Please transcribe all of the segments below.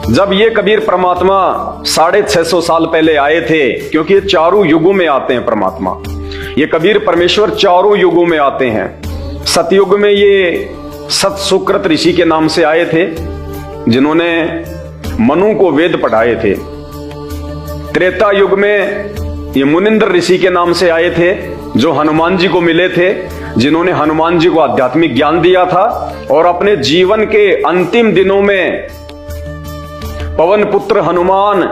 जब ये कबीर परमात्मा 650 साल पहले आए थे, क्योंकि ये चारों युगों में आते हैं परमात्मा, ये कबीर परमेश्वर चारों युगों में आते हैं। सतयुग में ये सत सुकृत ऋषि के नाम से आए थे, जिन्होंने मनु को वेद पढ़ाए थे। त्रेता युग में ये मुनिंद्र ऋषि के नाम से आए थे, जो हनुमान जी को मिले थे, जिन्होंने हनुमान जी को आध्यात्मिक ज्ञान दिया था और अपने जीवन के अंतिम दिनों में पवन पुत्र हनुमान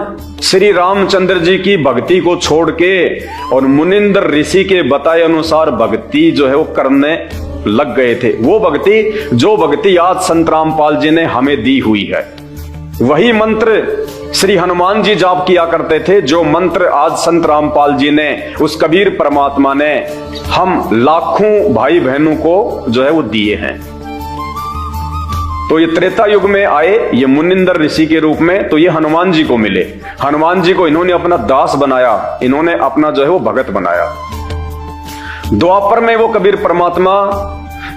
श्री रामचंद्र जी की भक्ति को छोड़ के और मुनिंद्र ऋषि के बताए अनुसार भक्ति जो है वो करने लग गए थे। वो भक्ति जो भक्ति आज संत रामपाल जी ने हमें दी हुई है, वही मंत्र श्री हनुमान जी जाप किया करते थे, जो मंत्र आज संत रामपाल जी ने, उस कबीर परमात्मा ने हम लाखों भाई बहनों को जो है वो दिए हैं। तो ये त्रेता युग में आए ये मुनिंद्र ऋषि के रूप में, तो ये हनुमान जी को मिले। हनुमान जी को इन्होंने अपना दास बनाया, इन्होंने अपना जो है वो भगत बनाया। द्वापर में वो कबीर परमात्मा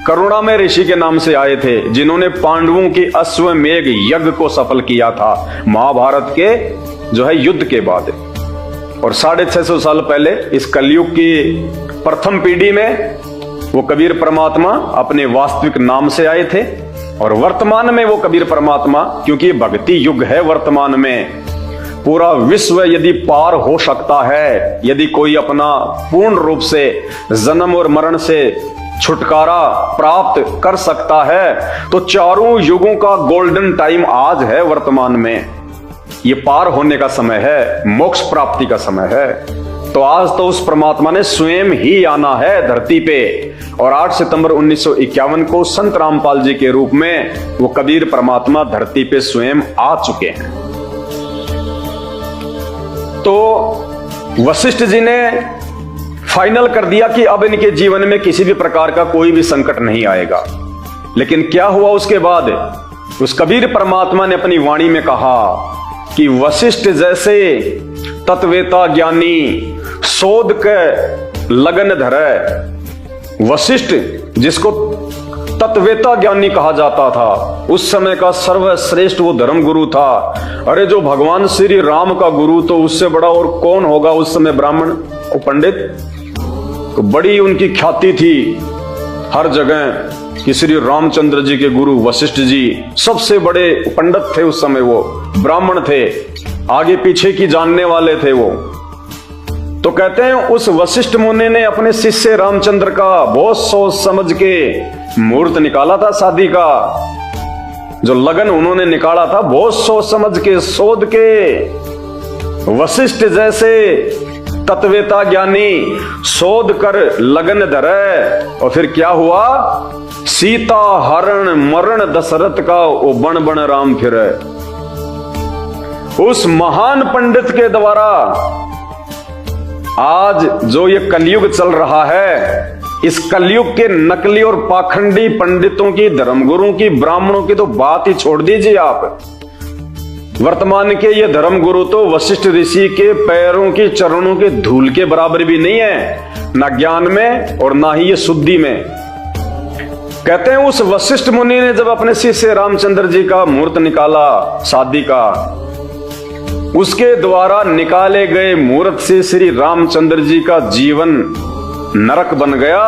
करुणामय ऋषि के नाम से आए थे, जिन्होंने पांडवों की अश्वमेघ यज्ञ को सफल किया था महाभारत के जो है युद्ध के बाद। और 650 साल पहले इस कलयुग की प्रथम पीढ़ी में वो कबीर परमात्मा अपने वास्तविक नाम से आए थे। और वर्तमान में वो कबीर परमात्मा, क्योंकि भक्ति युग है, वर्तमान में पूरा विश्व यदि पार हो सकता है, यदि कोई अपना पूर्ण रूप से जन्म और मरण से छुटकारा प्राप्त कर सकता है, तो चारों युगों का गोल्डन टाइम आज है। वर्तमान में ये पार होने का समय है, मोक्ष प्राप्ति का समय है। तो आज तो उस परमात्मा ने स्वयं ही आना है धरती पे। और 8 सितंबर 1951 को संत रामपाल जी के रूप में वो कबीर परमात्मा धरती पे स्वयं आ चुके हैं। तो वशिष्ठ जी ने फाइनल कर दिया कि अब इनके जीवन में किसी भी प्रकार का कोई भी संकट नहीं आएगा। लेकिन क्या हुआ उसके बाद? उस कबीर परमात्मा ने अपनी वाणी में कहा कि वशिष्ठ जैसे तत्वेता ज्ञानी शोध के लगन धरे। वशिष्ठ जिसको तत्वेता ज्ञानी कहा जाता था, उस समय का सर्वश्रेष्ठ वो धर्म गुरु था। अरे जो भगवान श्री राम का गुरु, तो उससे बड़ा और कौन होगा उस समय? ब्राह्मण और पंडित, तो बड़ी उनकी ख्याति थी हर जगह कि श्री रामचंद्र जी के गुरु वशिष्ठ जी सबसे बड़े पंडित थे उस समय, वो ब्राह्मण थे, आगे पीछे की जानने वाले थे वो। तो कहते हैं उस वशिष्ठ मुनि ने अपने शिष्य रामचंद्र का बहुत सोच समझ के मुहूर्त निकाला था शादी का। जो लगन उन्होंने निकाला था बहुत सोच समझ के, शोध के। वशिष्ठ जैसे तत्वेता ज्ञानी शोध कर लगन धरे। और फिर क्या हुआ? सीता हरण मरण दशरथ का वो बण बण राम फिरे। उस महान पंडित के द्वारा आज जो ये कलयुग चल रहा है, इस कलयुग के नकली और पाखंडी पंडितों की, धर्मगुरुओं की, ब्राह्मणों की तो बात ही छोड़ दीजिए आप। वर्तमान के ये धर्मगुरु तो वशिष्ठ ऋषि के पैरों की, चरणों के धूल के बराबर भी नहीं है, ना ज्ञान में और ना ही ये शुद्धि में। कहते हैं उस वशिष्ठ मुनि ने जब अपने शिष्य रामचंद्र जी का मुहूर्त निकाला शादी का, उसके द्वारा निकाले गए मुहूर्त से श्री रामचंद्र जी का जीवन नरक बन गया।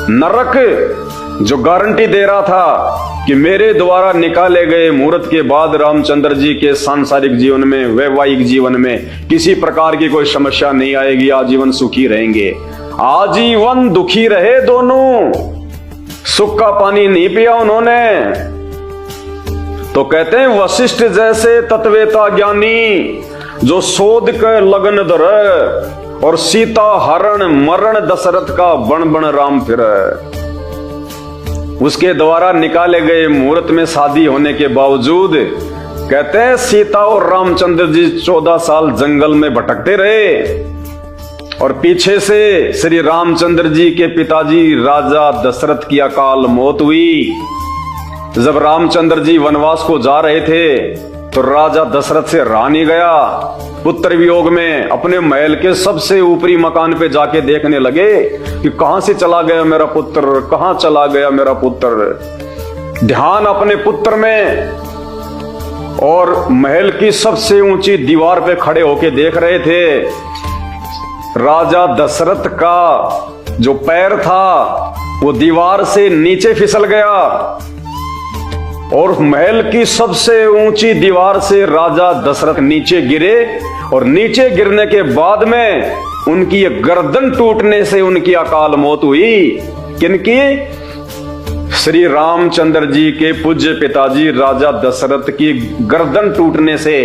नरक जो गारंटी दे रहा था कि मेरे द्वारा निकाले गए मुहूर्त के बाद रामचंद्र जी के सांसारिक जीवन में, वैवाहिक जीवन में किसी प्रकार की कोई समस्या नहीं आएगी, आजीवन सुखी रहेंगे। आजीवन दुखी रहे दोनों, सुख का पानी नहीं पिया उन्होंने। तो कहते हैं वशिष्ठ जैसे तत्वेता ज्ञानी जो शोध के लगन धरे और सीता हरण मरण दशरथ का बण बण राम फिरे। उसके द्वारा निकाले गए मुहूर्त में शादी होने के बावजूद कहते हैं सीता और रामचंद्र जी 14 साल जंगल में भटकते रहे। और पीछे से श्री रामचंद्र जी के पिताजी राजा दशरथ की अकाल मौत हुई। जब रामचंद्र जी वनवास को जा रहे थे तो राजा दशरथ से रहा नहीं गया। पुत्र वियोग में अपने महल के सबसे ऊपरी मकान पे जाके देखने लगे कि कहां से चला गया मेरा पुत्र, कहां चला गया मेरा पुत्र। ध्यान अपने पुत्र में और महल की सबसे ऊंची दीवार पे खड़े होके देख रहे थे। राजा दशरथ का जो पैर था वो दीवार से नीचे फिसल गया और महल की सबसे ऊंची दीवार से राजा दशरथ नीचे गिरे और नीचे गिरने के बाद में उनकी गर्दन टूटने से उनकी अकाल मौत हुई। किनकी? श्री रामचंद्र जी के पूज्य पिताजी राजा दशरथ की गर्दन टूटने से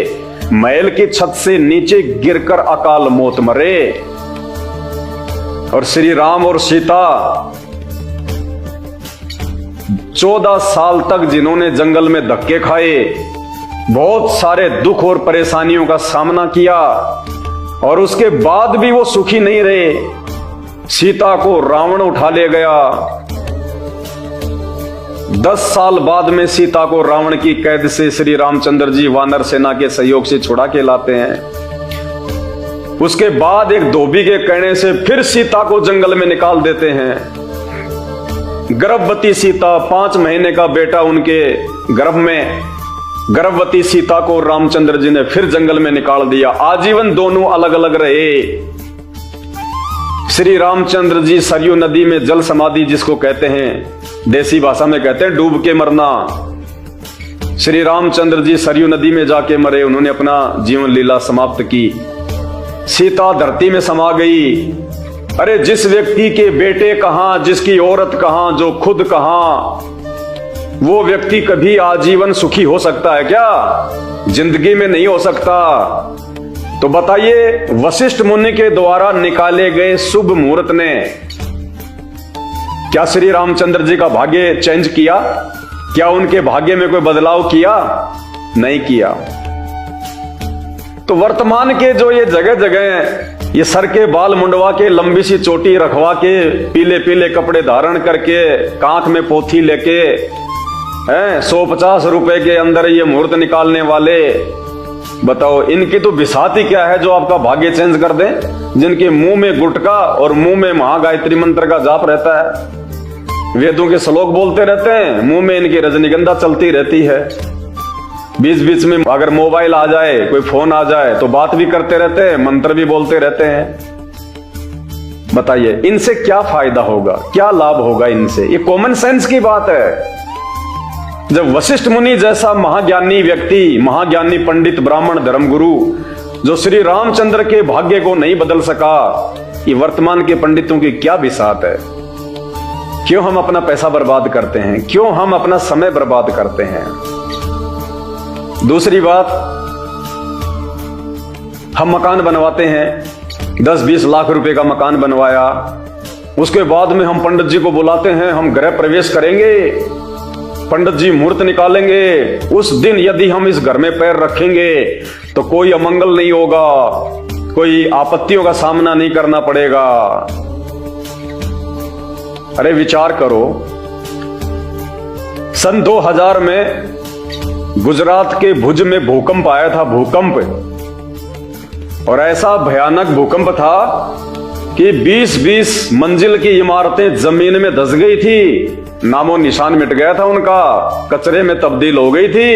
महल की छत से नीचे गिरकर अकाल मौत मरे। और श्री राम और सीता 14 साल तक जिन्होंने जंगल में धक्के खाए, बहुत सारे दुख और परेशानियों का सामना किया और उसके बाद भी वो सुखी नहीं रहे। सीता को रावण उठा ले गया। 10 साल बाद में सीता को रावण की कैद से श्री रामचंद्र जी वानर सेना के सहयोग से छुड़ा के लाते हैं। उसके बाद एक धोबी के कहने से फिर सीता को जंगल में निकाल देते हैं। गर्भवती सीता, 5 महीने का बेटा उनके गर्भ में, गर्भवती सीता को रामचंद्र जी ने फिर जंगल में निकाल दिया। आजीवन दोनों अलग अलग रहे। श्री रामचंद्र जी सरयू नदी में जल समाधि जिसको कहते हैं, देसी भाषा में कहते हैं डूब के मरना। श्री रामचंद्र जी सरयू नदी में जाके मरे, उन्होंने अपना जीवन लीला समाप्त की। सीता धरती में समा गई। अरे जिस व्यक्ति के बेटे कहां, जिसकी औरत कहां, जो खुद कहां, वो व्यक्ति कभी आजीवन सुखी हो सकता है क्या? जिंदगी में नहीं हो सकता। तो बताइए, वशिष्ठ मुनि के द्वारा निकाले गए शुभ मुहूर्त ने क्या श्री रामचंद्र जी का भाग्य चेंज किया? क्या उनके भाग्य में कोई बदलाव किया? नहीं किया। तो वर्तमान के जो ये जगह जगह ये सर के बाल मुंडवा के, लंबी सी चोटी रखवा के, पीले पीले कपड़े धारण करके, कांख में पोथी लेके 150 रुपए के अंदर ये मुहूर्त निकालने वाले, बताओ इनकी तो बिसाती क्या है जो आपका भाग्य चेंज कर दें? जिनके मुंह में गुटका और मुंह में महागायत्री मंत्र का जाप रहता है, वेदों के श्लोक बोलते रहते हैं, मुंह में इनकी रजनीगंधा चलती रहती है। बीच बीच में अगर मोबाइल आ जाए, कोई फोन आ जाए तो बात भी करते रहते हैं, मंत्र भी बोलते रहते हैं। बताइए इनसे क्या फायदा होगा, क्या लाभ होगा इनसे? ये कॉमन सेंस की बात है। जब वशिष्ठ मुनि जैसा महाज्ञानी व्यक्ति, महाज्ञानी पंडित, ब्राह्मण, धर्मगुरु जो श्री रामचंद्र के भाग्य को नहीं बदल सका, ये वर्तमान के पंडितों की क्या बिसात है? क्यों हम अपना पैसा बर्बाद करते हैं? क्यों हम अपना समय बर्बाद करते हैं? दूसरी बात, हम मकान बनवाते हैं, 10-20 लाख रुपए का मकान बनवाया, उसके बाद में हम पंडित जी को बुलाते हैं, हम गृह प्रवेश करेंगे, पंडित जी मुहूर्त निकालेंगे। उस दिन यदि हम इस घर में पैर रखेंगे तो कोई अमंगल नहीं होगा, कोई आपत्तियों का सामना नहीं करना पड़ेगा। अरे विचार करो, सन 2000 में गुजरात के भुज में भूकंप आया था, भूकंप, और ऐसा भयानक भूकंप था कि 20-20 मंजिल की इमारतें जमीन में धंस गई थी, नामो निशान मिट गया था उनका, कचरे में तब्दील हो गई थी।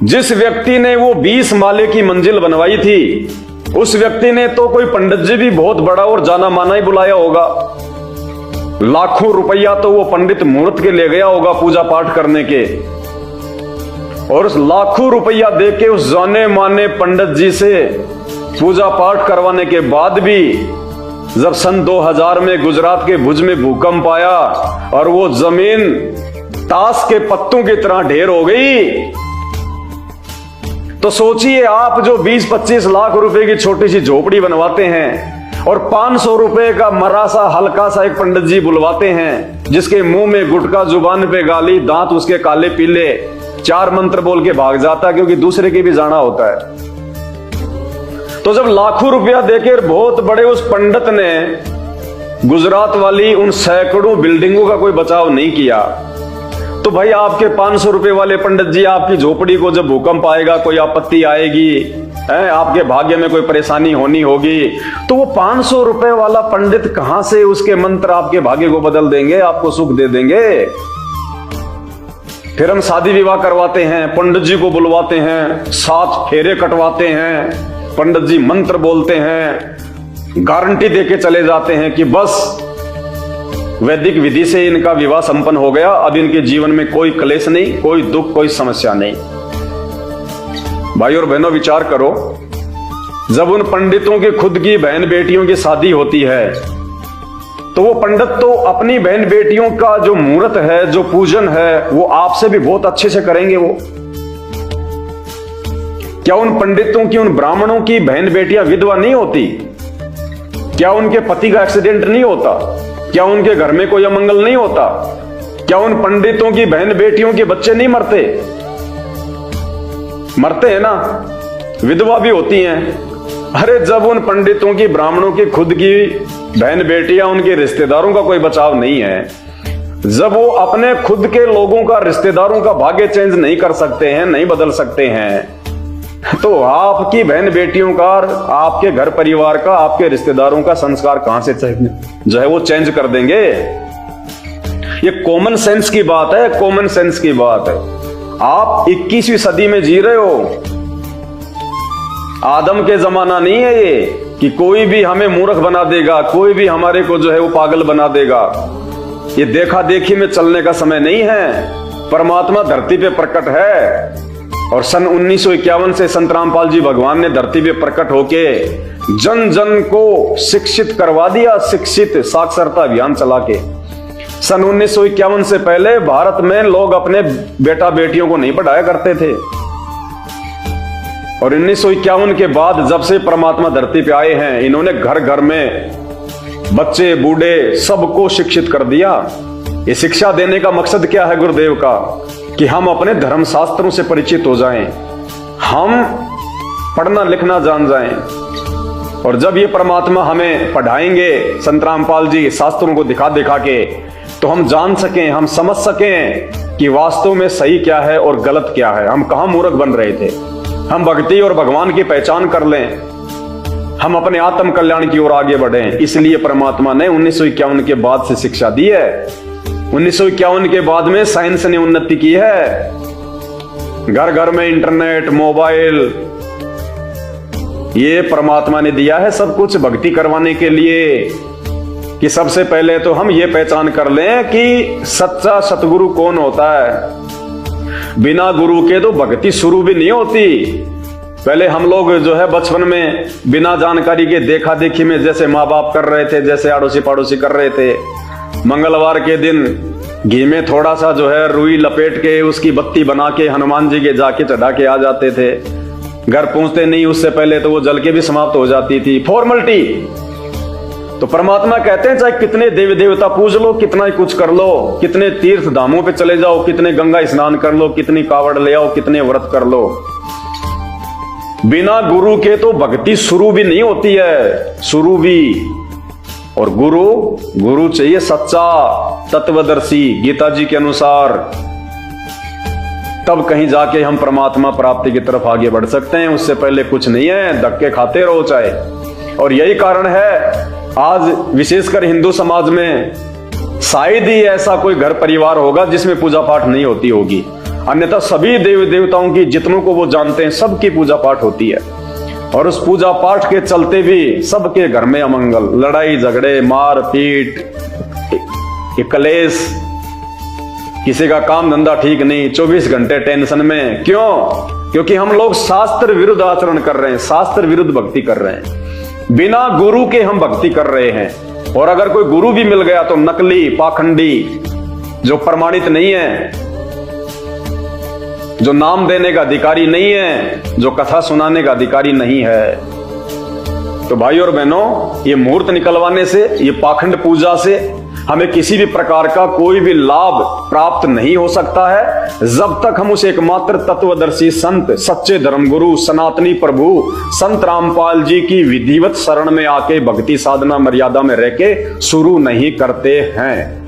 जिस व्यक्ति ने वो 20 माले की मंजिल बनवाई थी, उस व्यक्ति ने तो कोई पंडित जी भी बहुत बड़ा और जाना माना ही बुलाया होगा। लाखों रुपया तो वो पंडित मुहूर्त के ले गया होगा पूजा पाठ करने के, और उस लाखों रुपया देके उस जाने माने पंडित जी से पूजा पाठ करवाने के बाद भी जब सन 2000 में गुजरात के भुज में भूकंप आया और वो जमीन ताश के पत्तों की तरह ढेर हो गई, तो सोचिए आप जो 20-25 लाख रुपए की छोटी सी झोपड़ी बनवाते हैं और 500 रुपए का मरा सा हल्का सा एक पंडित जी बुलवाते हैं, जिसके मुंह में गुटका, जुबान पे गाली, दांत उसके काले पीले, 4 मंत्र बोल के भाग जाता क्योंकि दूसरे की भी जाना होता है। तो जब लाखों रुपया देकर बहुत बड़े उस पंडित ने गुजरात वाली उन सैकड़ों बिल्डिंगों का कोई बचाव नहीं किया, तो भाई आपके 500 रुपए वाले पंडित जी आपकी झोपड़ी को जब भूकंप आएगा, कोई आपत्ति आएगी, आपके भाग्य में कोई परेशानी होनी होगी, तो वो 500 रुपए वाला पंडित कहां से उसके मंत्र आपके भाग्य को बदल देंगे, आपको सुख दे देंगे? फिर हम शादी विवाह करवाते हैं, पंडित जी को बुलवाते हैं, 7 फेरे कटवाते हैं, पंडित जी मंत्र बोलते हैं, गारंटी देके चले जाते हैं कि बस वैदिक विधि से इनका विवाह संपन्न हो गया, अब इनके जीवन में कोई क्लेश नहीं, कोई दुख, कोई समस्या नहीं। भाई और बहनों, विचार करो, जब उन पंडितों की खुद की बहन बेटियों की शादी होती है तो वो पंडित तो अपनी बहन बेटियों का जो मुहूर्त है, जो पूजन है, वो आपसे भी बहुत अच्छे से करेंगे। वो क्या उन पंडितों की, उन ब्राह्मणों की बहन बेटियां विधवा नहीं होती? क्या उनके पति का एक्सीडेंट नहीं होता? क्या उनके घर में कोई अमंगल नहीं होता? क्या उन पंडितों की बहन बेटियों के बच्चे नहीं मरते? मरते हैं ना, विधवा भी होती हैं। अरे जब उन पंडितों की, ब्राह्मणों की खुद की बहन बेटियां, उनके रिश्तेदारों का कोई बचाव नहीं है, जब वो अपने खुद के लोगों का, रिश्तेदारों का भाग्य चेंज नहीं कर सकते हैं, नहीं बदल सकते हैं, तो आपकी बहन बेटियों का, आपके घर परिवार का, आपके रिश्तेदारों का संस्कार कहां से जो है वो चेंज कर देंगे? ये कॉमन सेंस की बात है, कॉमन सेंस की बात है। आप 21वीं सदी में जी रहे हो, आदम के जमाना नहीं है ये कि कोई भी हमें मूर्ख बना देगा, कोई भी हमारे को जो है वो पागल बना देगा। ये देखा देखी में चलने का समय नहीं है। परमात्मा धरती पे प्रकट है और सन 1951 से संत रामपाल जी भगवान ने धरती पे प्रकट होके जन जन को शिक्षित करवा दिया, शिक्षित साक्षरता अभियान चला के। सन 1951 से पहले भारत में लोग अपने बेटा बेटियों को नहीं पढ़ाया करते थे, और 1951 के बाद जब से परमात्मा धरती पे आए हैं, इन्होंने घर घर में बच्चे बूढ़े सबको शिक्षित कर दिया। ये शिक्षा देने का मकसद क्या है गुरुदेव का? कि हम अपने धर्म शास्त्रों से परिचित हो जाएं, हम पढ़ना लिखना जान जाएं, और जब ये परमात्मा हमें पढ़ाएंगे, संत रामपाल जी शास्त्रों को दिखा दिखा के, तो हम जान सकें, हम समझ सकें कि वास्तव में सही क्या है और गलत क्या है, हम कहां मूर्ख बन रहे थे। हम भक्ति और भगवान की पहचान कर लें, हम अपने आत्म कल्याण की ओर आगे बढ़ें। इसलिए परमात्मा ने 1951 के बाद से शिक्षा दी है। 1951 के बाद में साइंस ने उन्नति की है, घर घर में इंटरनेट, मोबाइल, ये परमात्मा ने दिया है सब कुछ भक्ति करवाने के लिए। कि सबसे पहले तो हम ये पहचान कर लें कि सच्चा सतगुरु कौन होता है। बिना गुरु के तो भक्ति शुरू भी नहीं होती। पहले हम लोग जो है बचपन में बिना जानकारी के देखा देखी में जैसे माँ बाप कर रहे थे, जैसे आड़ोसी पड़ोसी कर रहे थे, मंगलवार के दिन घी में थोड़ा सा जो है रुई लपेट के उसकी बत्ती बना के हनुमान जी के जाके चढ़ा के आ जाते थे। घर पहुंचते नहीं उससे पहले तो वो जल के भी समाप्त हो जाती थी, फॉर्मेलिटी। तो परमात्मा कहते हैं चाहे कितने देवी देवता पूज लो, कितना ही कुछ कर लो, कितने तीर्थ धामों पे चले जाओ, कितने गंगा स्नान कर लो, कितनी कावड़ ले आओ, कितने व्रत कर लो, बिना गुरु के तो भक्ति शुरू भी नहीं होती है, शुरू भी। और गुरु चाहिए सच्चा तत्वदर्शी, गीता जी के अनुसार, तब कहीं जाके हम परमात्मा प्राप्ति की तरफ आगे बढ़ सकते हैं। उससे पहले कुछ नहीं है, धक्के खाते रहो चाहे। और यही कारण है आज विशेषकर हिंदू समाज में शायद ही ऐसा कोई घर परिवार होगा जिसमें पूजा पाठ नहीं होती होगी, अन्यथा सभी देवी देवताओं की जितनों को वो जानते हैं सबकी पूजा पाठ होती है। और उस पूजा पाठ के चलते भी सबके घर में अमंगल, लड़ाई झगड़े, मार पीट, कलेश, किसी का काम धंधा ठीक नहीं, 24 घंटे टेंशन में। क्यों? क्योंकि हम लोग शास्त्र विरुद्ध आचरण कर रहे हैं, शास्त्र विरुद्ध भक्ति कर रहे हैं, बिना गुरु के हम भक्ति कर रहे हैं। और अगर कोई गुरु भी मिल गया तो नकली, पाखंडी, जो प्रमाणित नहीं है, जो नाम देने का अधिकारी नहीं है, जो कथा सुनाने का अधिकारी नहीं है। तो भाई और बहनों, ये मुहूर्त निकलवाने से, ये पाखंड पूजा से हमें किसी भी प्रकार का कोई भी लाभ प्राप्त नहीं हो सकता है जब तक हम उस एकमात्र तत्वदर्शी संत, सच्चे धर्मगुरु, सनातनी प्रभु संत रामपाल जी की विधिवत शरण में आके भक्ति साधना मर्यादा में रह के शुरू नहीं करते हैं।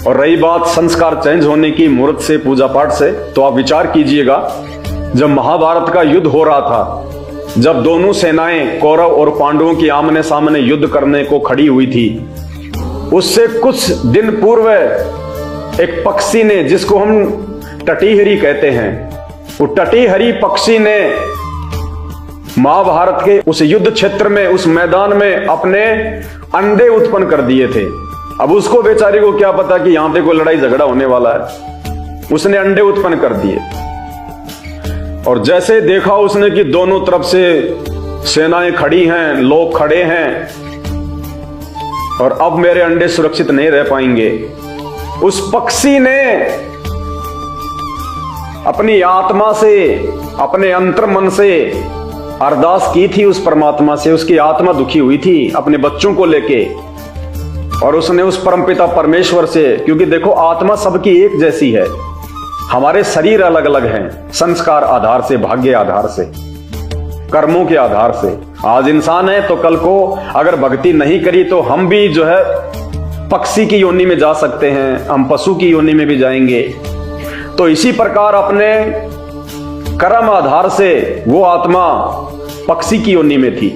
और रही बात संस्कार चेंज होने की मुहूर्त से, पूजा पाठ से, तो आप विचार कीजिएगा, जब महाभारत का युद्ध हो रहा था, जब दोनों सेनाएं कौरव और पांडवों की आमने सामने युद्ध करने को खड़ी हुई थी, उससे कुछ दिन पूर्व एक पक्षी ने, जिसको हम टटीहरी कहते हैं, वो टटीहरी पक्षी ने महाभारत के उस युद्ध क्षेत्र में, उस मैदान में अपने अंडे उत्पन्न कर दिए थे। अब उसको बेचारे को क्या पता कि यहां पे कोई लड़ाई झगड़ा होने वाला है। उसने अंडे उत्पन्न कर दिए और जैसे देखा उसने कि दोनों तरफ से सेनाएं खड़ी हैं, लोग खड़े हैं और अब मेरे अंडे सुरक्षित नहीं रह पाएंगे, उस पक्षी ने अपनी आत्मा से, अपने अंतर मन से अरदास की थी उस परमात्मा से। उसकी आत्मा दुखी हुई थी अपने बच्चों को लेके और उसने उस परमपिता परमेश्वर से, क्योंकि देखो आत्मा सबकी एक जैसी है, हमारे शरीर अलग अलग हैं, संस्कार आधार से, भाग्य आधार से, कर्मों के आधार से। आज इंसान है तो कल को अगर भक्ति नहीं करी तो हम भी जो है पक्षी की योनि में जा सकते हैं, हम पशु की योनि में भी जाएंगे। तो इसी प्रकार अपने कर्म आधार से वो आत्मा पक्षी की योनि में थी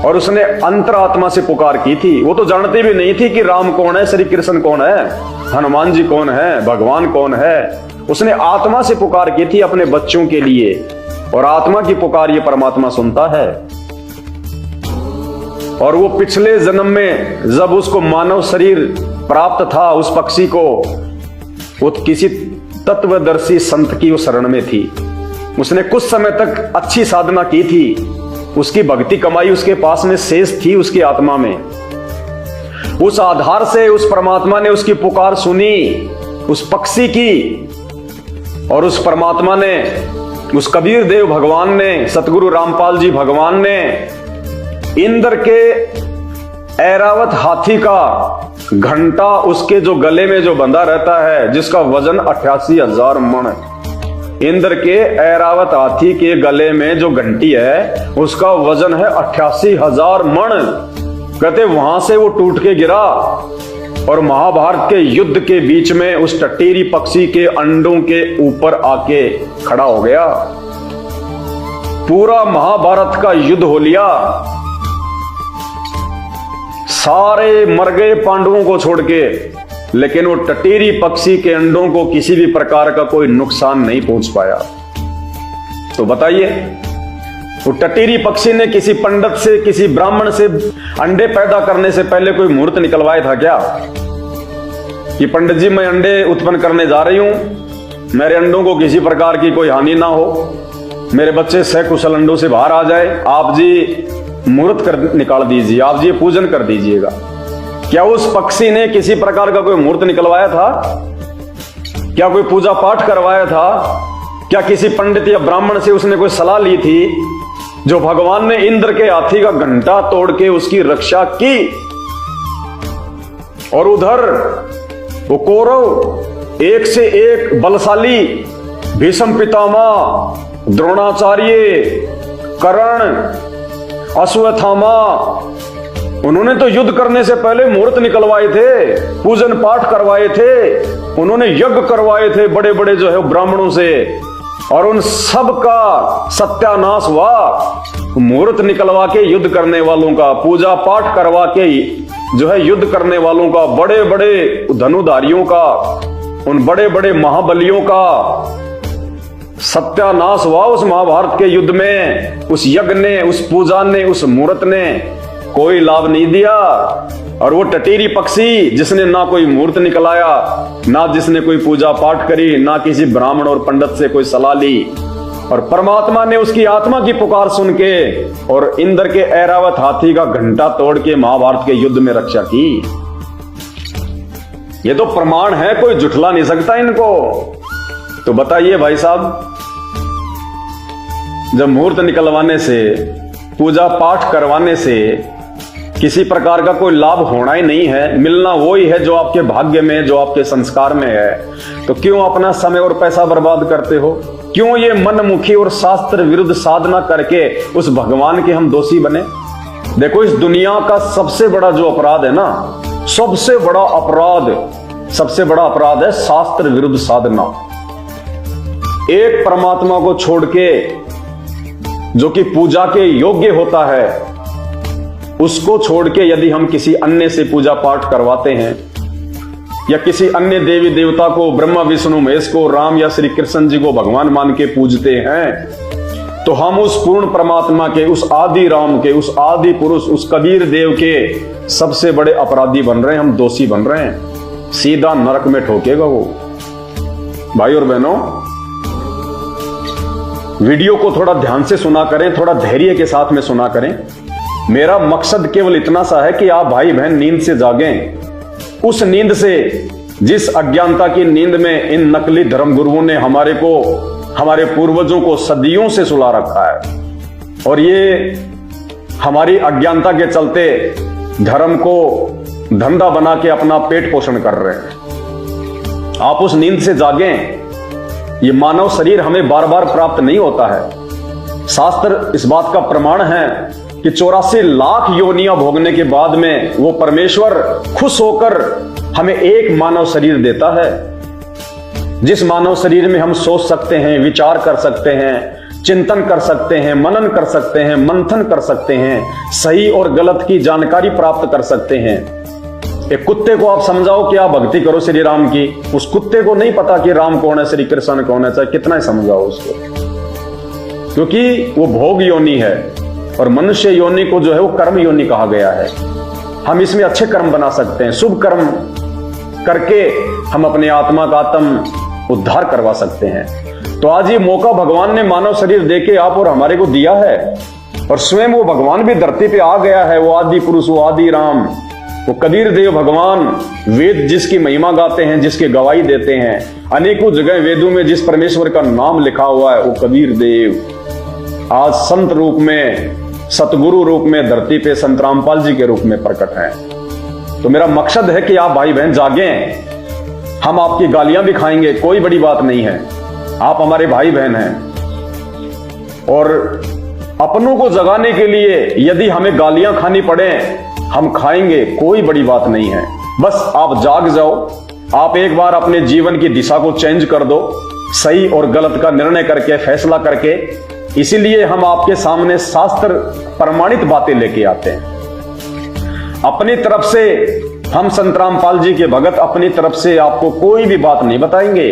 और उसने अंतरात्मा से पुकार की थी। वो तो जानती भी नहीं थी कि राम कौन है, श्री कृष्ण कौन है, हनुमान जी कौन है, भगवान कौन है। उसने आत्मा से पुकार की थी अपने बच्चों के लिए और आत्मा की पुकार ये परमात्मा सुनता है। और वो पिछले जन्म में जब उसको मानव शरीर प्राप्त था, उस पक्षी को, वो किसी तत्वदर्शी संत की उस शरण में थी। उसने कुछ समय तक अच्छी साधना की थी, उसकी भक्ति कमाई उसके पास में शेष थी उसकी आत्मा में। उस आधार से उस परमात्मा ने उसकी पुकार सुनी, उस पक्षी की, और उस परमात्मा ने, उस कबीर देव भगवान ने, सतगुरु रामपाल जी भगवान ने इंद्र के ऐरावत हाथी का घंटा उसके जो गले में जो बंधा रहता है, जिसका वजन 88,000 मण, इंद्र के ऐरावत हाथी के गले में जो घंटी है उसका वजन है 88,000 मण। कहते वहां से वो टूट के गिरा और महाभारत के युद्ध के बीच में उस टटीरी पक्षी के अंडों के ऊपर आके खड़ा हो गया। पूरा महाभारत का युद्ध हो लिया, सारे मर गए पांडवों को छोड़ के, लेकिन वो टटीरी पक्षी के अंडों को किसी भी प्रकार का कोई नुकसान नहीं पहुंच पाया। तो बताइए, वो टटीरी पक्षी ने किसी पंडित से, किसी ब्राह्मण से अंडे पैदा करने से पहले कोई मुहूर्त निकलवाया था क्या कि पंडित जी मैं अंडे उत्पन्न करने जा रही हूं, मेरे अंडों को किसी प्रकार की कोई हानि ना हो, मेरे बच्चे सकुशल अंडों से बाहर आ जाए, आप जी मुहूर्त कर निकाल दीजिए, आप जी पूजन कर दीजिएगा। क्या उस पक्षी ने किसी प्रकार का कोई मुहूर्त निकलवाया था? क्या कोई पूजा पाठ करवाया था? क्या किसी पंडित या ब्राह्मण से उसने कोई सलाह ली थी? जो भगवान ने इंद्र के हाथी का घंटा तोड़ के उसकी रक्षा की। और उधर वो कौरव एक से एक बलशाली, भीष्म पितामह, द्रोणाचार्य, कर्ण, अश्वत्थामा, उन्होंने तो युद्ध करने से पहले मुहूर्त निकलवाए थे, पूजन पाठ करवाए थे, उन्होंने यज्ञ करवाए थे बड़े बड़े जो है ब्राह्मणों से, और उन सब का सत्यानाश हुआ। मुहूर्त निकलवा के युद्ध करने वालों का, पूजा पाठ करवा के जो है युद्ध करने वालों का, बड़े बड़े धनुधारियों का, उन बड़े बड़े महाबलियों का सत्यानाश हुआ उस महाभारत के युद्ध में। उस यज्ञ ने, उस पूजा ने, उस मुहूर्त ने कोई लाभ नहीं दिया। और वो टटीरी पक्षी जिसने ना कोई मुहूर्त निकलाया, ना जिसने कोई पूजा पाठ करी, ना किसी ब्राह्मण और पंडित से कोई सलाह ली, और परमात्मा ने उसकी आत्मा की पुकार सुन के और इंद्र के ऐरावत हाथी का घंटा तोड़ के महाभारत के युद्ध में रक्षा की। ये तो प्रमाण है, कोई जुठला नहीं सकता इनको। तो बताइए भाई साहब, जब मुहूर्त निकलवाने से, पूजा पाठ करवाने से किसी प्रकार का कोई लाभ होना ही नहीं है, मिलना वो ही है जो आपके भाग्य में, जो आपके संस्कार में है, तो क्यों अपना समय और पैसा बर्बाद करते हो? क्यों ये मनमुखी और शास्त्र विरुद्ध साधना करके उस भगवान के हम दोषी बने? देखो, इस दुनिया का सबसे बड़ा जो अपराध है ना, सबसे बड़ा अपराध है शास्त्र विरुद्ध साधना। एक परमात्मा को छोड़ के जो कि पूजा के योग्य होता है, उसको छोड़ के यदि हम किसी अन्य से पूजा पाठ करवाते हैं या किसी अन्य देवी देवता को, ब्रह्मा विष्णु महेश को, राम या श्री कृष्ण जी को भगवान मान के पूजते हैं, तो हम उस पूर्ण परमात्मा के, उस आदि राम के, उस आदि पुरुष, उस कबीर देव के सबसे बड़े अपराधी बन रहे हैं, हम दोषी बन रहे हैं। सीधा नरक में ठोकेगा वो। भाई और बहनों, वीडियो को थोड़ा ध्यान से सुना करें, थोड़ा धैर्य के साथ में सुना करें। मेरा मकसद केवल इतना सा है कि आप भाई बहन नींद से जागें, उस नींद से जिस अज्ञानता की नींद में इन नकली धर्म गुरुओं ने हमारे पूर्वजों को सदियों से सुला रखा है, और ये हमारी अज्ञानता के चलते धर्म को धंधा बना के अपना पेट पोषण कर रहे हैं। आप उस नींद से जागें। ये मानव शरीर हमें बार बार प्राप्त नहीं होता है। शास्त्र इस बात का प्रमाण है कि 84 लाख योनियां भोगने के बाद में वो परमेश्वर खुश होकर हमें एक मानव शरीर देता है, जिस मानव शरीर में हम सोच सकते हैं, विचार कर सकते हैं, चिंतन कर सकते हैं, मनन कर सकते हैं, मंथन कर सकते हैं, सही और गलत की जानकारी प्राप्त कर सकते हैं। एक कुत्ते को आप समझाओ कि आप भक्ति करो श्री राम की, उस कुत्ते को नहीं पता कि राम कौन है, श्री कृष्ण कौन है, चाहे कितना ही समझाओ उसको, क्योंकि वो भोग योनि है और मनुष्य योनि को जो है वो कर्म योनि कहा गया है। हम इसमें अच्छे कर्म बना सकते हैं, शुभ कर्म करके हम अपने आत्मा का आत्म उद्धार करवा सकते हैं। तो आज ये मौका भगवान ने मानव शरीर देके आप और हमारे को दिया है, और स्वयं वो भगवान भी धरती पे आ गया है, वो आदि पुरुष, वो आदि राम, वो कबीर देव भगवान। वेद जिसकी महिमा गाते हैं, जिसके गवाही देते हैं, अनेकों जगह वेदों में जिस परमेश्वर का नाम लिखा हुआ है वो कबीर देव आज संत रूप में, सतगुरु रूप में धरती पे संत रामपाल जी के रूप में प्रकट हैं। तो मेरा मकसद है कि आप भाई बहन जागें। हम आपकी गालियां भी खाएंगे, कोई बड़ी बात नहीं है, आप हमारे भाई बहन हैं। और अपनों को जगाने के लिए यदि हमें गालियां खानी पड़े, हम खाएंगे, कोई बड़ी बात नहीं है। बस आप जाग जाओ, आप एक बार अपने जीवन की दिशा को चेंज कर दो, सही और गलत का निर्णय करके, फैसला करके। इसीलिए हम आपके सामने शास्त्र प्रमाणित बातें लेके आते हैं। अपनी तरफ से हम संत रामपाल जी के भगत अपनी तरफ से आपको कोई भी बात नहीं बताएंगे।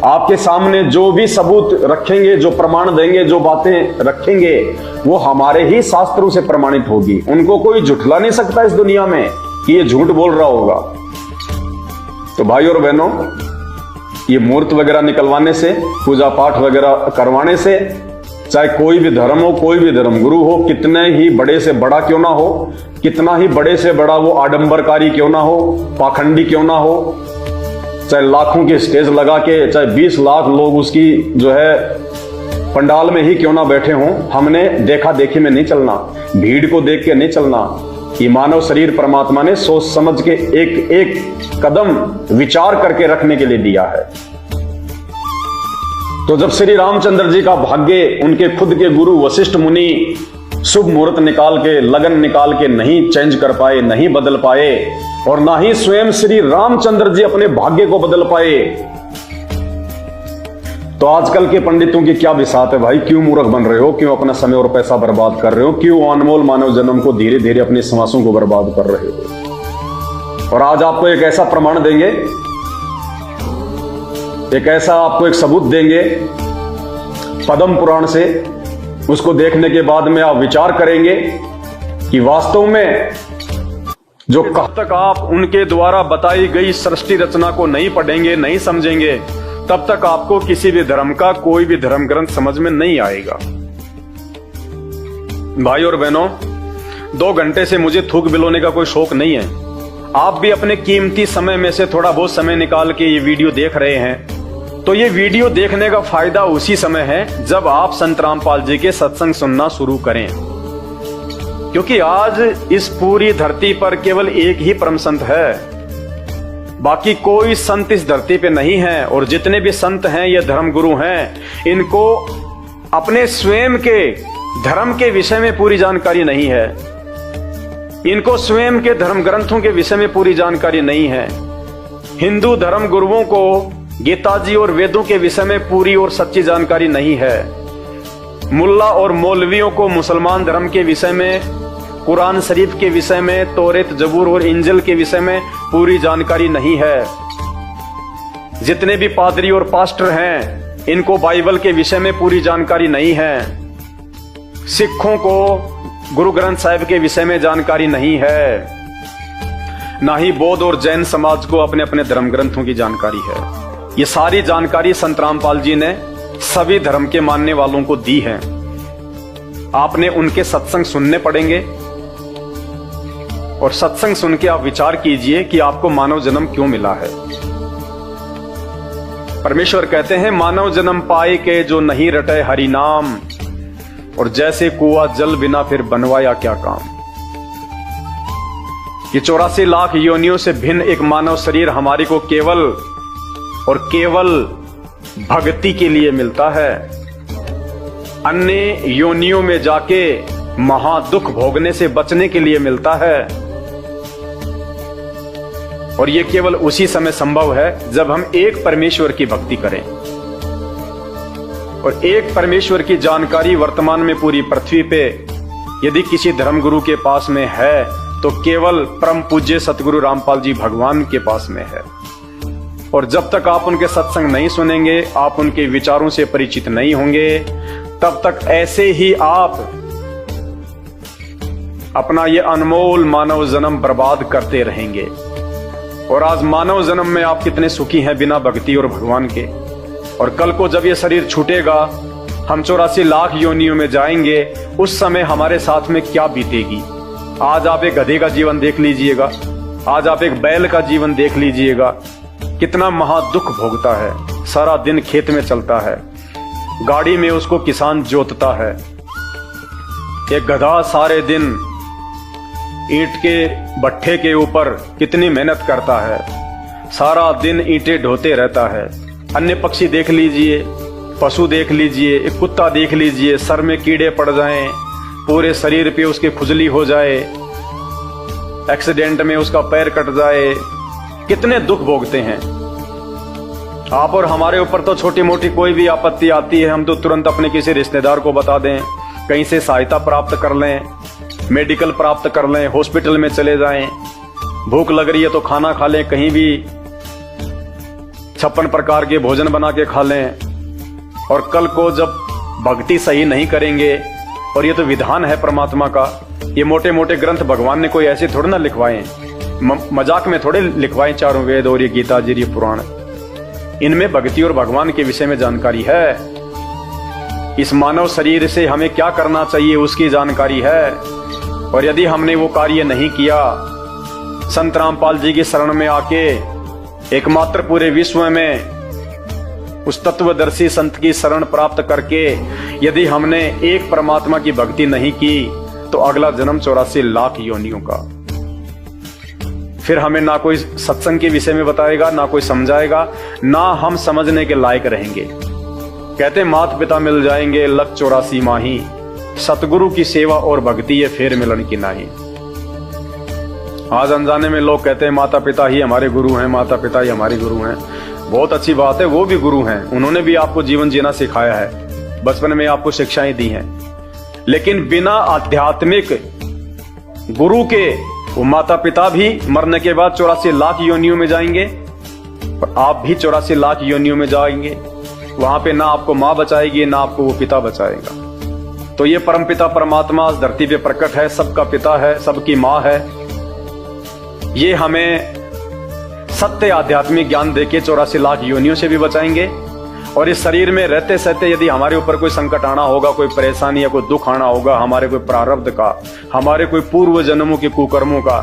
आपके सामने जो भी सबूत रखेंगे, जो प्रमाण देंगे, जो बातें रखेंगे, वो हमारे ही शास्त्रों से प्रमाणित होगी। उनको कोई झुठला नहीं सकता इस दुनिया में कि ये झूठ बोल रहा होगा। तो भाई और बहनों, ये मूर्त वगैरह निकलवाने से, पूजा पाठ वगैरह करवाने से, चाहे कोई भी धर्म हो, कोई भी धर्म गुरु हो, कितने ही बड़े से बड़ा क्यों ना हो, कितना ही बड़े से बड़ा वो आडंबरकारी क्यों ना हो, पाखंडी क्यों ना हो, चाहे लाखों की स्टेज लगा के, चाहे 20 लाख लोग उसकी जो है पंडाल में ही क्यों ना बैठे हों, हमने देखा देखी में नहीं चलना, भीड़ को देख के नहीं चलना। ये मानव शरीर परमात्मा ने सोच समझ के एक एक कदम विचार करके रखने के लिए दिया है। तो जब श्री रामचंद्र जी का भाग्य उनके खुद के गुरु वशिष्ठ मुनि शुभ मुहूर्त निकाल के, लगन निकाल के नहीं चेंज कर पाए, नहीं बदल पाए, और ना ही स्वयं श्री रामचंद्र जी अपने भाग्य को बदल पाए, तो आजकल के पंडितों की क्या बिसात है भाई? क्यों मूर्ख बन रहे हो? क्यों अपना समय और पैसा बर्बाद कर रहे हो? क्यों अनमोल मानव जन्म को धीरे धीरे अपने श्वासों को बर्बाद कर रहे हो? और आज आपको एक ऐसा प्रमाण देंगे, एक ऐसा आपको एक सबूत देंगे पद्म पुराण से। उसको देखने के बाद में आप विचार करेंगे कि वास्तव में जो कब तक आप उनके द्वारा बताई गई सृष्टि रचना को नहीं पढ़ेंगे, नहीं समझेंगे, तब तक आपको किसी भी धर्म का कोई भी धर्म ग्रंथ समझ में नहीं आएगा। भाई और बहनों, 2 घंटे से मुझे थूक बिलोने का कोई शौक नहीं है। आप भी अपने कीमती समय में से थोड़ा बहुत समय निकाल के ये वीडियो देख रहे हैं, तो ये वीडियो देखने का फायदा उसी समय है जब आप संत रामपाल जी के सत्संग सुनना शुरू करें। क्योंकि आज इस पूरी धरती पर केवल एक ही परम संत है, बाकी कोई संत इस धरती पे नहीं है। और जितने भी संत हैं, ये धर्म गुरु हैं, इनको अपने स्वयं के धर्म के विषय में पूरी जानकारी नहीं है, इनको स्वयं के धर्म ग्रंथों के विषय में पूरी जानकारी नहीं है। हिंदू धर्म गुरुओं को गीता जी और वेदों के विषय में पूरी और सच्ची जानकारी नहीं है। मुल्ला और मौलवियों को मुसलमान धर्म के विषय में कुरान शरीफ के विषय में, तौरेत, जबूर और इंजिल के विषय में पूरी जानकारी नहीं है। जितने भी पादरी और पास्टर हैं, इनको बाइबल के विषय में पूरी जानकारी नहीं है। सिखों को गुरु ग्रंथ साहिब के विषय में जानकारी नहीं है। ना ही बौद्ध और जैन समाज को अपने अपने धर्म ग्रंथों की जानकारी है। ये सारी जानकारी संत रामपाल जी ने सभी धर्म के मानने वालों को दी है। आपने उनके सत्संग सुनने पड़ेंगे और सत्संग सुन के आप विचार कीजिए कि आपको मानव जन्म क्यों मिला है। परमेश्वर कहते हैं, मानव जन्म पाए के जो नहीं रटे हरि नाम, और जैसे कुआं जल बिना फिर बनवाया क्या काम। ये 84 लाख योनियों से भिन्न एक मानव शरीर हमारी को केवल और केवल भक्ति के लिए मिलता है। अन्य योनियों में जाके महादुख भोगने से बचने के लिए मिलता है। और यह केवल उसी समय संभव है जब हम एक परमेश्वर की भक्ति करें। और एक परमेश्वर की जानकारी वर्तमान में पूरी पृथ्वी पे यदि किसी धर्मगुरु के पास में है तो केवल परम पूज्य सतगुरु रामपाल जी भगवान के पास में है। और जब तक आप उनके सत्संग नहीं सुनेंगे, आप उनके विचारों से परिचित नहीं होंगे, तब तक ऐसे ही आप अपना ये अनमोल मानव जन्म बर्बाद करते रहेंगे। और आज मानव जन्म में आप कितने सुखी हैं बिना भक्ति और भगवान के। और कल को जब ये शरीर छूटेगा, हम 84 लाख योनियों में जाएंगे, उस समय हमारे साथ में क्या बीतेगी। आज आप एक गधे का जीवन देख लीजिएगा, आज आप एक बैल का जीवन देख लीजिएगा, कितना महादुख भोगता है। सारा दिन खेत में चलता है, गाड़ी में उसको किसान जोतता है। एक गधा सारे दिन ईंट के भट्ठे के ऊपर कितनी मेहनत करता है, सारा दिन ईंटें ढोते रहता है। अन्य पक्षी देख लीजिए, पशु देख लीजिए, एक कुत्ता देख लीजिए, सर में कीड़े पड़ जाएं, पूरे शरीर पे उसके खुजली हो जाए, एक्सीडेंट में उसका पैर कट जाए, कितने दुख भोगते हैं। आप और हमारे ऊपर तो छोटी मोटी कोई भी आपत्ति आती है, हम तो तुरंत अपने किसी रिश्तेदार को बता दें, कहीं से सहायता प्राप्त कर लें, मेडिकल प्राप्त कर लें, हॉस्पिटल में चले जाएं। भूख लग रही है तो खाना खा लें, कहीं भी 56 प्रकार के भोजन बना के खा लें। और कल को जब भक्ति सही नहीं करेंगे, और ये तो विधान है परमात्मा का, ये मोटे मोटे ग्रंथ भगवान ने कोई ऐसे थोड़े ना लिखवाए, मजाक में थोड़े लिखवाए। चारों वेद और ये गीता जी, ये पुराण, इनमें भक्ति और भगवान के विषय में जानकारी है। इस मानव शरीर से हमें क्या करना चाहिए उसकी जानकारी है। और यदि हमने वो कार्य नहीं किया, संत रामपाल जी की शरण में आके एकमात्र पूरे विश्व में उस तत्वदर्शी संत की शरण प्राप्त करके यदि हमने एक परमात्मा की भक्ति नहीं की, तो अगला जन्म 84 लाख योनियों का। फिर हमें ना कोई सत्संग के विषय में बताएगा, ना कोई समझाएगा, ना हम समझने के लायक रहेंगे। कहते माता पिता मिल जाएंगे लख 84 माही, सतगुरु की सेवा और भक्ति ये फेर मिलन की नाही। आज अनजाने में लोग कहते हैं माता पिता ही हमारे गुरु हैं, माता पिता ही हमारे गुरु हैं। बहुत अच्छी बात है, वो भी गुरु हैं, उन्होंने भी आपको जीवन जीना सिखाया है, बचपन में आपको शिक्षाएं दी हैं। लेकिन बिना आध्यात्मिक गुरु के वो माता पिता भी मरने के बाद 84 लाख योनियों में जाएंगे, और आप भी 84 लाख योनियों में जाएंगे। वहां पे ना आपको मां बचाएगी, ना आपको वो पिता बचाएगा। तो ये परमपिता परमात्मा इस धरती पे प्रकट है, सबका पिता है, सबकी मां है। ये हमें सत्य आध्यात्मिक ज्ञान देके 84 लाख योनियों से भी बचाएंगे। और इस शरीर में रहते सहते यदि हमारे ऊपर कोई संकट आना होगा, कोई परेशानी या कोई दुख आना होगा, हमारे कोई प्रारब्ध का, हमारे कोई पूर्व जन्मों के कुकर्मों का,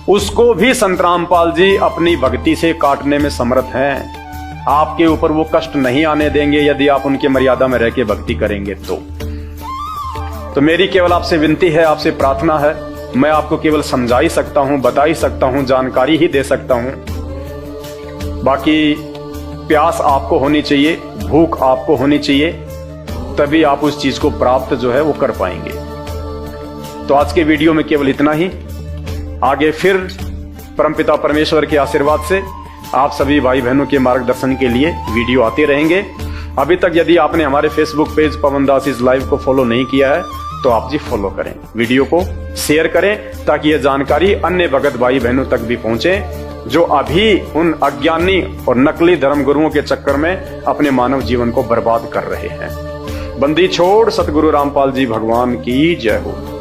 उसको भी संत रामपाल जी अपनी भक्ति से काटने में समर्थ हैं। आपके ऊपर वो कष्ट नहीं आने देंगे यदि आप उनके मर्यादा में रह के भक्ति करेंगे। तो मेरी केवल आपसे विनती है, आपसे प्रार्थना है, मैं आपको केवल समझा ही सकता हूं, बता ही सकता हूं, जानकारी ही दे सकता हूं। बाकी प्यास आपको होनी चाहिए, भूख आपको होनी चाहिए, तभी आप उस चीज को प्राप्त जो है वो कर पाएंगे। तो आज के वीडियो में केवल इतना ही। आगे फिर परमपिता परमेश्वर के आशीर्वाद से आप सभी भाई बहनों के मार्गदर्शन के लिए वीडियो आते रहेंगे। अभी तक यदि आपने हमारे Facebook page Pawan Das is live को फॉलो नहीं किया है तो आप जी फॉलो करें, वीडियो को शेयर करें ताकि यह जानकारी अन्य भगत भाई बहनों तक भी पहुंचे जो अभी उन अज्ञानी और नकली धर्मगुरुओं के चक्कर में अपने मानव जीवन को बर्बाद कर रहे हैं। बंदी छोड़ सतगुरु रामपाल जी भगवान की जय हो।